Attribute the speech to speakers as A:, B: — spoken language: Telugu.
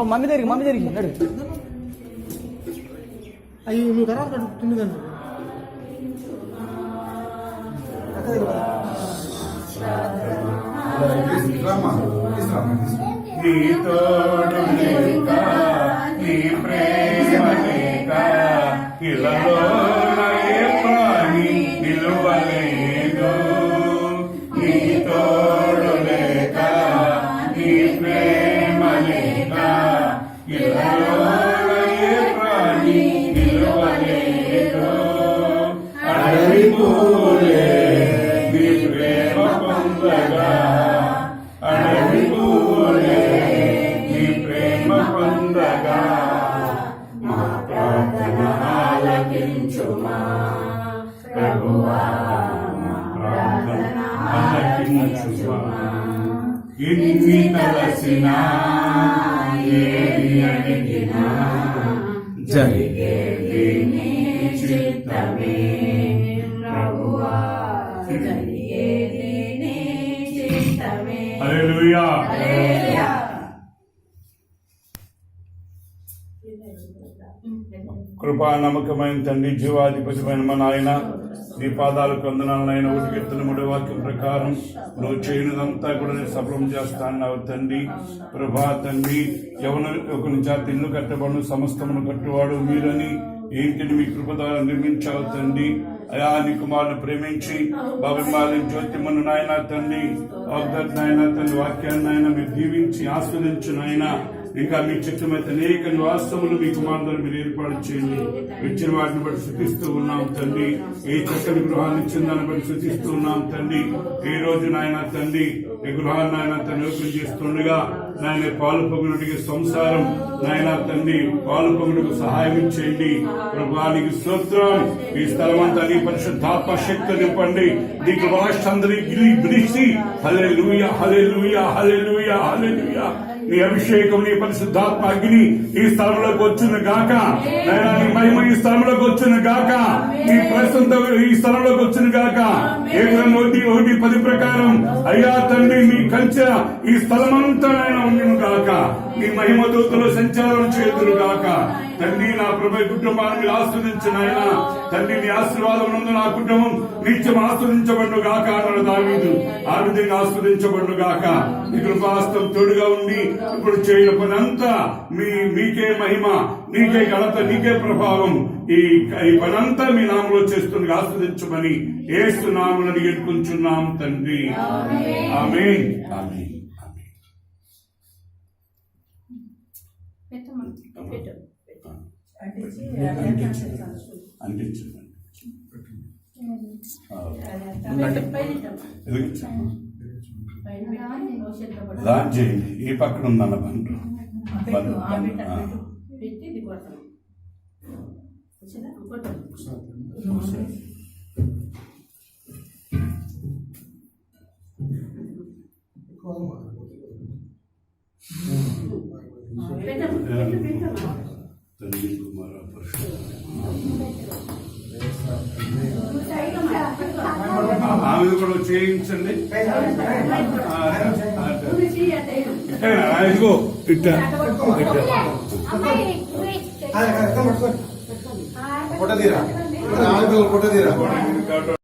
A: మమ్మీ దగ్గరికి నడు.
B: అయ్యి నువ్వు తర్వాత తిండిదండి
C: నీ తోడు లేక నీ ప్రేమ లేక ఇళ్ళలో ఏ ప్రాణి నిలువలేదు. నీ తోడు లేక నీ ప్రేమ లేక ఇళ్ళలో ఏ ప్రాణి నిలువలేదు. అడవి పూలే నీ ప్రేమ పొందగా, అడవి పూలే నీ ప్రేమ పొందగా, మా ప్రార్థన ఆలకించుమా ప్రభువా, మా ప్రార్థన ఆలకించుమా. ఎన్ని తలసినా ఏది అడిగినా జరిగేది నీ చిత్తమే ప్రభువా, జరిగేది నీ చిత్తమే. హల్లెలూయా. కృపా నమ్మకమైన తండ్రి, జీవాధిపతిమైన మా నాయన, నీ పాదాలకు వందనాలైన ఉడికెత్తున మూడో వాక్యం ప్రకారం నువ్వు చేయనిదంతా కూడా నేను సఫలం చేస్తాన్నావు తండ్రి. ప్రభా తండ్రి, ఎవరు ఒక చేత ఇల్లు కట్టబడును సమస్తమును కట్టువాడు మీరని ఏంటిని మీ కృప ద్వారా నిర్మించావు తండ్రి. అయా నీ కుమారుని ప్రేమించి బాబిమాలని జ్యోతిమను నాయన తండ్రి, నాయన తండ్రి వాక్యాన్ని నాయన మీరు దీవించి ఆస్వాదించు నాయన. ఇంకా మీ చిత్తమైతే అనేక నివాసములు మీ కుమారులు మీరు ఏర్పాటు చేయండి. ఇచ్చిన వాటిని బట్టి శృతిస్తూ ఉన్నాం తండ్రి. ఏ చక్కని గృహాన్ని ఇచ్చిన దాన్ని బట్టి శృతిస్తూ ఉన్నాం తండ్రి. ఈ రోజు నాయన తండ్రి ఈ గృహాన్ని నాయన తండ్రి ఓపెన్ చేస్తుండగా నాయన పాలు పొగుడికి సంసారం నాయన తండ్రి పాలు పొగుడుకు సహాయం ఇచ్చేయండి. ప్రభువానికి స్తోత్రం. ఈ స్థలం అంతా నీ పరిశుద్ధాత్మ శక్తి నింపండి. నీకు భాషందరి గిలి బ్రిసి హల్లెలూయా హల్లెలూయా హల్లెలూయా హల్లెలూయా. నీ అభిషేకం నీ పరిశుద్ధాత్మ అగ్ని ఈ స్థలంలోకి వచ్చిన గాక, నైనా నీ మహిమ ఈ స్థలంలోకి వచ్చిన గాక, నీ ప్రసంత ఈ స్థలంలోకి వచ్చిన గాక. 1:10 ప్రకారం అయ్యా తండ్రి నీ కంచె ఈ స్థలమంతా నాయన ఉండిన గాక. నీ మహిమ దూతలు సంచారం చేతులు గాక. తండ్రి నా ప్రభు కుటుంబాన్ని ఆస్వాదించిన ఆయన తండ్రి నీ ఆశీర్వాదం నందు నా కుటుంబం నిత్యం ఆస్వాదించబడు గాక అన్నాడు దావీదు. ఆ విధంగా ఆస్వాదించబడు గాక. నీ కృపాస్తం తోడుగా ఉండి ఇప్పుడు చేయని పనంతా మీకే మహిమ, నీకే ఘనత, నీకే ప్రభావం. ఈ పనంతా మీ నామలో చేస్తుంది. ఆస్వాదించమని యేసు నామమున అడిగేట్టుకుంటున్నాం తండ్రి. ఆమేన్. ఆమేన్. దాని చేయండి. ఈ పక్కన ఉందన్న బండ్రు తండ్రి కుమార ఆమె కూడా చేయించండి. ఇదిగో ఇట్టా
B: కొట్టదీరా